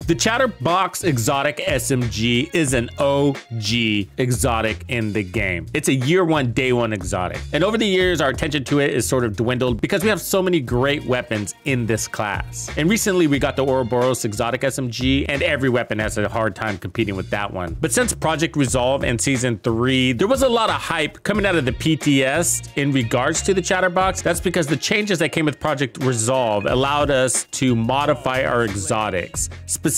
The Chatterbox Exotic SMG is an OG exotic in the game. It's a year one, day one exotic. And over the years, our attention to it is sort of dwindled because we have so many great weapons in this class. And recently we got the Ouroboros Exotic SMG, and every weapon has a hard time competing with that one. But since Project Resolve and Season 3, there was a lot of hype coming out of the PTS in regards to the Chatterbox. That's because the changes that came with Project Resolve allowed us to modify our exotics, specifically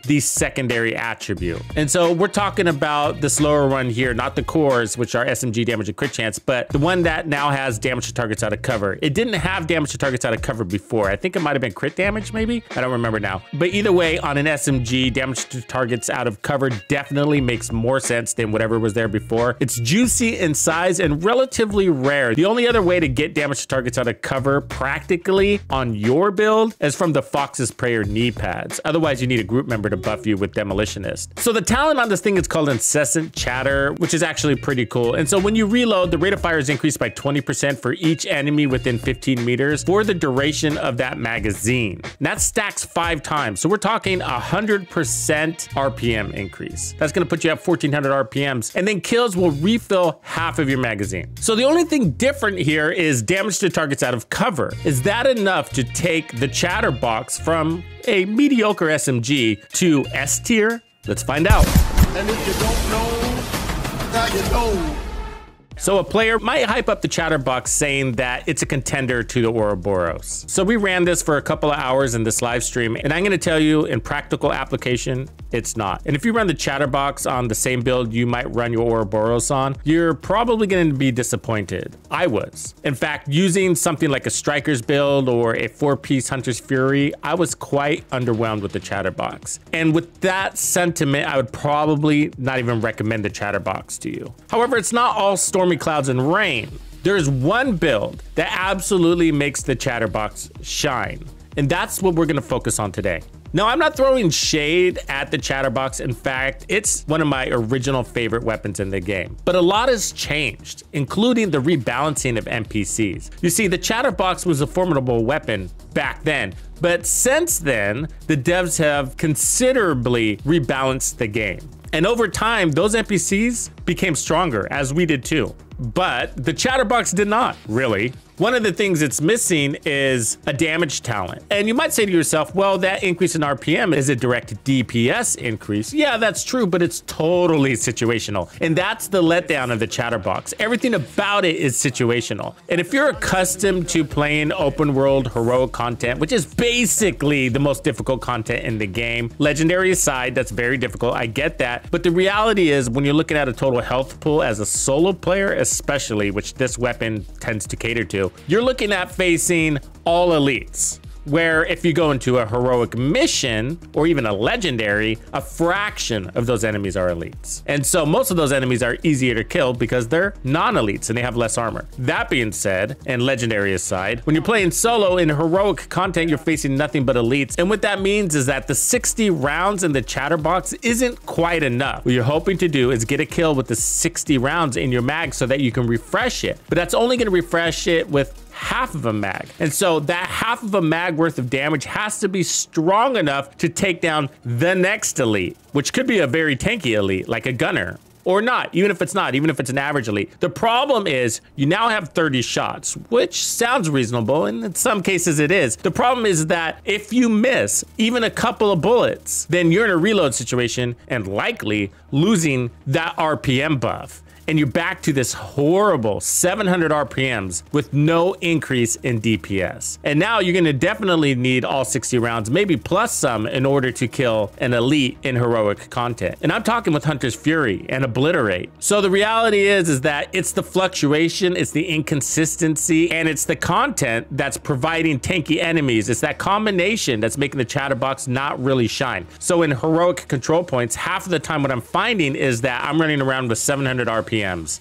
the secondary attribute. And so we're talking about this lower one here, not the cores, which are SMG damage and crit chance, but the one that now has damage to targets out of cover. It didn't have damage to targets out of cover before. I think it might have been crit damage, maybe? I don't remember now. But either way, on an SMG, damage to targets out of cover definitely makes more sense than whatever was there before. It's juicy in size and relatively rare. The only other way to get damage to targets out of cover practically on your build is from the Fox's Prayer knee pads. Otherwise, you need a group member to buff you with Demolitionist. So the talent on this thing is called Incessant Chatter, which is actually pretty cool. And so when you reload, the rate of fire is increased by 20% for each enemy within 15 meters for the duration of that magazine. And that stacks 5 times. So we're talking 100% RPM increase. That's gonna put you at 1400 RPMs, and then kills will refill half of your magazine. So the only thing different here is damage to targets out of cover. Is that enough to take the Chatterbox from a mediocre SMG to S tier? Let's find out. And if you don't know, now you know. So a player might hype up the Chatterbox saying that it's a contender to the Ouroboros. So we ran this for a couple of hours in this live stream, and I'm gonna tell you in practical application, it's not. And if you run the Chatterbox on the same build you might run your Ouroboros on, you're probably gonna be disappointed. I was. In fact, using something like a Striker's build or a 4-piece Hunter's Fury, I was quite underwhelmed with the Chatterbox. And with that sentiment, I would probably not even recommend the Chatterbox to you. However, it's not all stormy clouds and rain. There's one build that absolutely makes the Chatterbox shine, and that's what we're gonna focus on today. Now, I'm not throwing shade at the Chatterbox. In fact, it's one of my original favorite weapons in the game. But a lot has changed, including the rebalancing of NPCs. You see, the Chatterbox was a formidable weapon back then, but since then, the devs have considerably rebalanced the game. And over time, those NPCs became stronger, as we did too. But the Chatterbox did not, really. One of the things it's missing is a damage talent. And you might say to yourself, well, that increase in RPM is a direct DPS increase. Yeah, that's true, but it's totally situational. And that's the letdown of the Chatterbox. Everything about it is situational. And if you're accustomed to playing open world heroic content, which is basically the most difficult content in the game, legendary aside, that's very difficult, I get that. But the reality is when you're looking at a total health pool as a solo player, especially, which this weapon tends to cater to, you're looking at facing all elites. Where if you go into a heroic mission or even a legendary, a fraction of those enemies are elites. And so most of those enemies are easier to kill because they're non-elites and they have less armor. That being said, and legendary aside, when you're playing solo in heroic content, you're facing nothing but elites. And what that means is that the 60 rounds in the Chatterbox isn't quite enough. What you're hoping to do is get a kill with the 60 rounds in your mag so that you can refresh it. But that's only gonna refresh it with half of a mag. And so that half of a mag worth of damage has to be strong enough to take down the next elite, which could be a very tanky elite, like a gunner. Or not, even if it's not, even if it's an average elite. The problem is you now have 30 shots, which sounds reasonable, and in some cases it is. The problem is that if you miss even a couple of bullets, then you're in a reload situation and likely losing that RPM buff. And you're back to this horrible 700 RPMs with no increase in DPS. And now you're gonna definitely need all 60 rounds, maybe plus some, in order to kill an elite in heroic content. And I'm talking with Hunter's Fury and Obliterate. So the reality is that it's the fluctuation, it's the inconsistency, and it's the content that's providing tanky enemies. It's that combination that's making the Chatterbox not really shine. So in heroic control points, half of the time what I'm finding is that I'm running around with 700 RPMs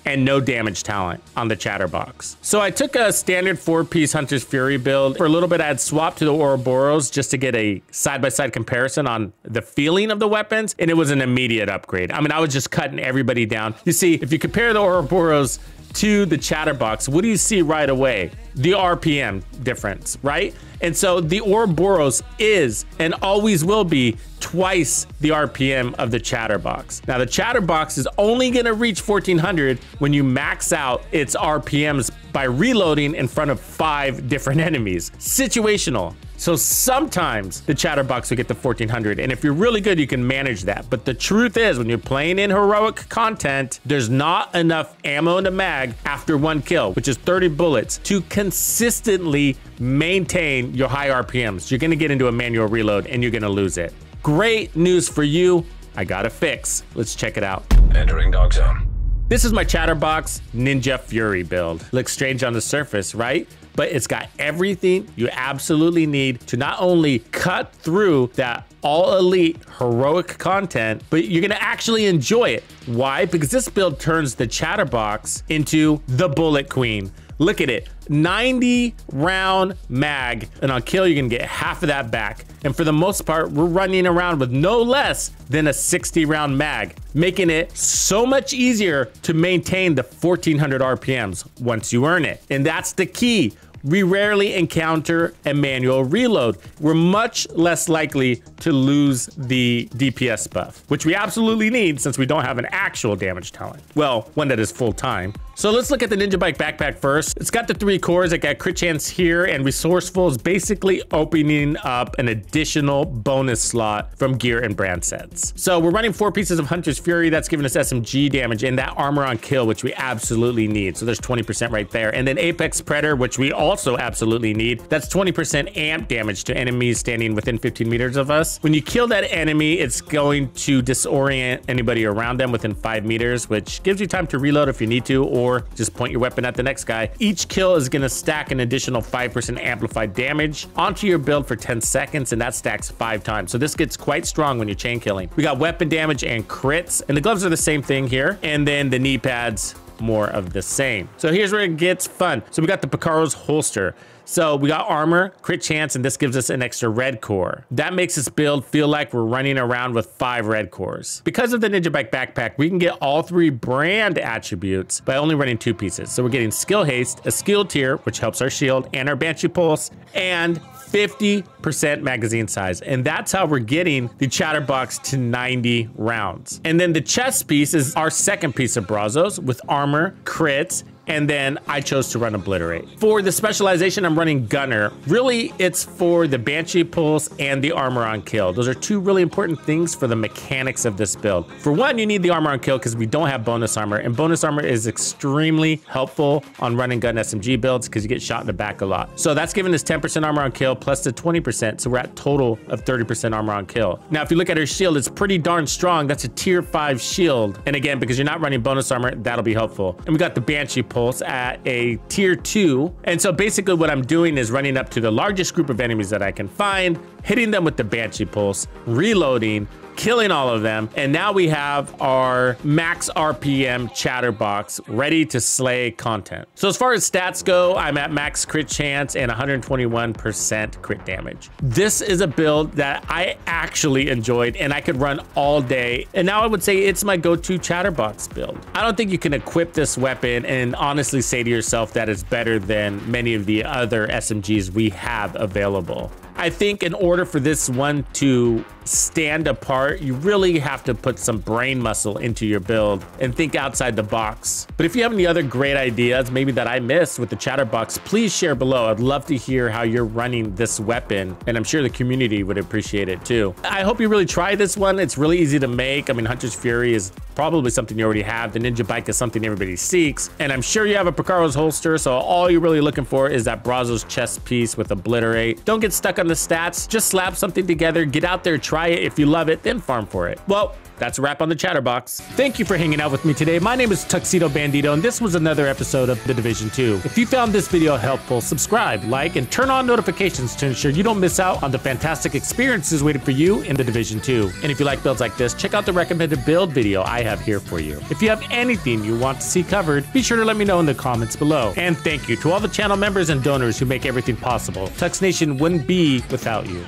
and no damage talent on the Chatterbox. So I took a standard 4-piece Hunter's Fury build. For a little bit, I had swapped to the Ouroboros just to get a side-by-side comparison on the feeling of the weapons, and it was an immediate upgrade. I mean, I was just cutting everybody down. You see, if you compare the Ouroboros to the Chatterbox, what do you see right away? The RPM difference, right? And so the Ouroboros is and always will be twice the RPM of the Chatterbox. Now the Chatterbox is only gonna reach 1400 when you max out its RPMs by reloading in front of 5 different enemies. Situational. So sometimes the Chatterbox will get to 1400, and if you're really good, you can manage that. But the truth is, when you're playing in heroic content, there's not enough ammo in the mag after 1 kill, which is 30 bullets, to consistently maintain your high RPMs. You're gonna get into a manual reload and you're gonna lose it. Great news for you. I got a fix. Let's check it out. Entering dog zone. This is my Chatterbox Ninja Fury build. Looks strange on the surface, right? But it's got everything you absolutely need to not only cut through that all elite heroic content, but you're gonna actually enjoy it. Why? Because this build turns the Chatterbox into the bullet queen. Look at it, 90 round mag, and on kill, you're gonna get half of that back. And for the most part, we're running around with no less than a 60 round mag, making it so much easier to maintain the 1400 RPMs once you earn it. And that's the key. We rarely encounter a manual reload. We're much less likely to lose the DPS buff, which we absolutely need since we don't have an actual damage talent. Well, one that is full time. So let's look at the Ninja Bike backpack first. It's got the 3 cores. It got crit chance here, and resourceful is basically opening up an additional bonus slot from gear and brand sets. So we're running 4 pieces of Hunter's Fury. That's giving us SMG damage and that armor on kill, which we absolutely need. So there's 20% right there. And then Apex Predator, which we also absolutely need. That's 20% amp damage to enemies standing within 15 meters of us. When you kill that enemy, it's going to disorient anybody around them within 5 meters, which gives you time to reload if you need to, or just point your weapon at the next guy. Each kill is gonna stack an additional 5% amplified damage onto your build for 10 seconds, and that stacks 5 times. So this gets quite strong when you're chain killing. We got weapon damage and crits, and the gloves are the same thing here. And then the knee pads, more of the same. So here's where it gets fun. So we got the Picaro's holster. So we got armor, crit chance, and this gives us an extra red core. That makes this build feel like we're running around with 5 red cores. Because of the Ninja Bike backpack, we can get all 3 brand attributes by only running 2 pieces. So we're getting skill haste, a skill tier, which helps our shield, and our Banshee pulse, and 50% magazine size. And that's how we're getting the Chatterbox to 90 rounds. And then the chest piece is our second piece of Brazos with armor, crits, and then I chose to run Obliterate. For the specialization, I'm running Gunner. Really, it's for the Banshee Pulse and the armor on kill. Those are 2 really important things for the mechanics of this build. For one, you need the armor on kill because we don't have bonus armor, and bonus armor is extremely helpful on running gun SMG builds because you get shot in the back a lot. So that's giving us 10% armor on kill plus the 20%, so we're at total of 30% armor on kill. Now, if you look at her shield, it's pretty darn strong. That's a tier 5 shield. And again, because you're not running bonus armor, that'll be helpful. And we got the Banshee Pulse at a tier 2. And so basically what I'm doing is running up to the largest group of enemies that I can find, hitting them with the Banshee Pulse, reloading, killing all of them, and now we have our max RPM Chatterbox ready to slay content. So as far as stats go, I'm at max crit chance and 121% crit damage. This is a build that I actually enjoyed and I could run all day, and now I would say it's my go-to Chatterbox build. I don't think you can equip this weapon and honestly say to yourself that it's better than many of the other SMGs we have available. I think in order for this one to stand apart, you really have to put some brain muscle into your build and think outside the box. But if you have any other great ideas, maybe that I missed with the Chatterbox, please share below. I'd love to hear how you're running this weapon, and I'm sure the community would appreciate it too. I hope you really try this one. It's really easy to make. I mean, Hunter's Fury is probably something you already have. The Ninja Bike is something everybody seeks, and I'm sure you have a Picaro's holster, so all you're really looking for is that Brazos chest piece with Obliterate. Don't get stuck on the stats. Just slap something together, get out there, try it. If you love it, then farm for it. Well, that's a wrap on the Chatterbox. Thank you for hanging out with me today. My name is TuxedoBandido, and this was another episode of The Division 2. If you found this video helpful, subscribe, like, and turn on notifications to ensure you don't miss out on the fantastic experiences waiting for you in The Division 2. And if you like builds like this, check out the recommended build video I have here for you. If you have anything you want to see covered, be sure to let me know in the comments below. And thank you to all the channel members and donors who make everything possible. Tux Nation wouldn't be without you.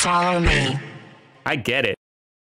Follow me. I get it.